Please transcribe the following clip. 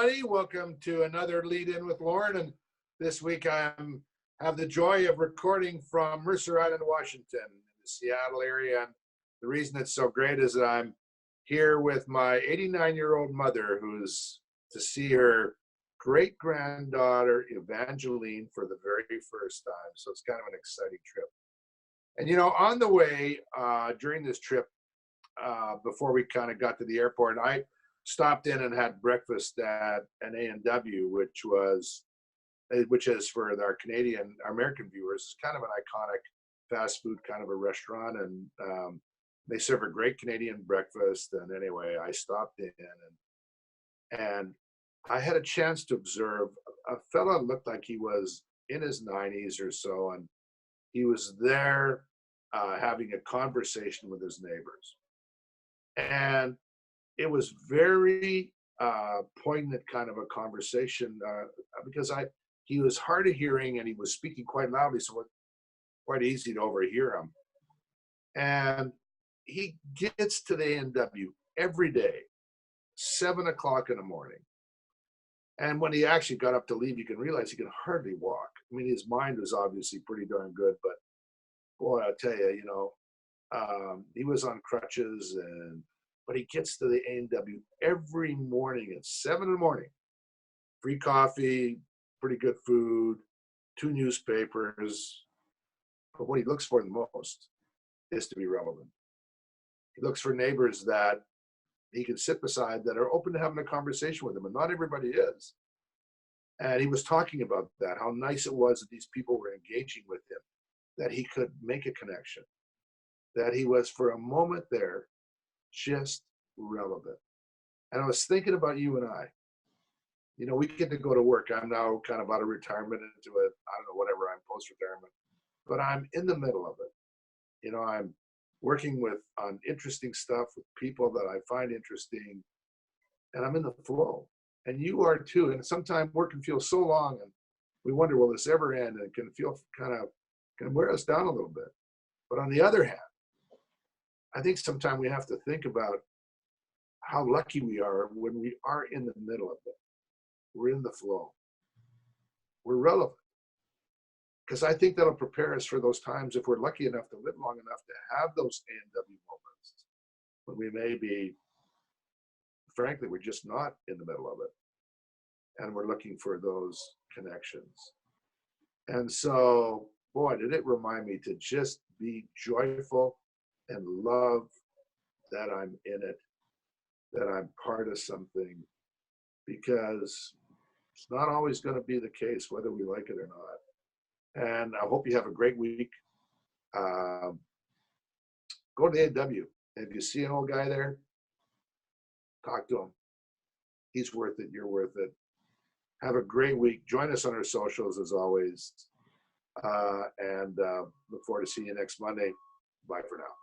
everybody. Welcome to another Lead In with Lorne. And this week I have the joy of recording from Mercer Island, Washington, in the Seattle area. And the reason it's so great is that I'm here with my 89-year-old mother, who's to see her great-granddaughter, Evangeline, for the very first time. So it's kind of an exciting trip. And, you know, on the way during this trip, before we kind of got to the airport, I stopped in and had breakfast at an A&W, which is for our American viewers, is kind of an iconic fast food kind of a restaurant, and they serve a great Canadian breakfast. And anyway, I stopped in and I had a chance to observe a fellow that looked like he was in his 90s or so, and he was there having a conversation with his neighbors. And it was very poignant kind of a conversation because he was hard of hearing and he was speaking quite loudly, so it was quite easy to overhear him. And he gets to the A&W every day, 7 o'clock in the morning. And when he actually got up to leave, you can realize he can hardly walk. I mean, his mind was obviously pretty darn good, but boy, I'll tell you, he was on crutches, but he gets to the A&W every morning at 7 in the morning. Free coffee, pretty good food, 2 newspapers. But what he looks for the most is to be relevant. He looks for neighbors that he can sit beside that are open to having a conversation with him, and not everybody is. And he was talking about that, how nice it was that these people were engaging with him, that he could make a connection, that he was for a moment there just relevant. And I was thinking about you and I. You know, we get to go to work. I'm now kind of out of retirement into it. I don't know, whatever, I'm post-retirement. But I'm in the middle of it. You know, I'm working on interesting stuff with people that I find interesting, and I'm in the flow. And you are too. And sometimes work can feel so long, and we wonder, will this ever end? And it can feel can wear us down a little bit. But on the other hand, I think sometimes we have to think about how lucky we are when we are in the middle of it. We're in the flow. We're relevant. Because I think that'll prepare us for those times, if we're lucky enough to live long enough to have those A&W moments, when we may be, frankly, we're just not in the middle of it. And we're looking for those connections. And so, boy, did it remind me to just be joyful and love that I'm in it, that I'm part of something, because it's not always going to be the case whether we like it or not. And I hope you have a great week. Go to the A&W. If you see an old guy there, talk to him. He's worth it. You're worth it. Have a great week. Join us on our socials as always. And look forward to seeing you next Monday. Bye for now.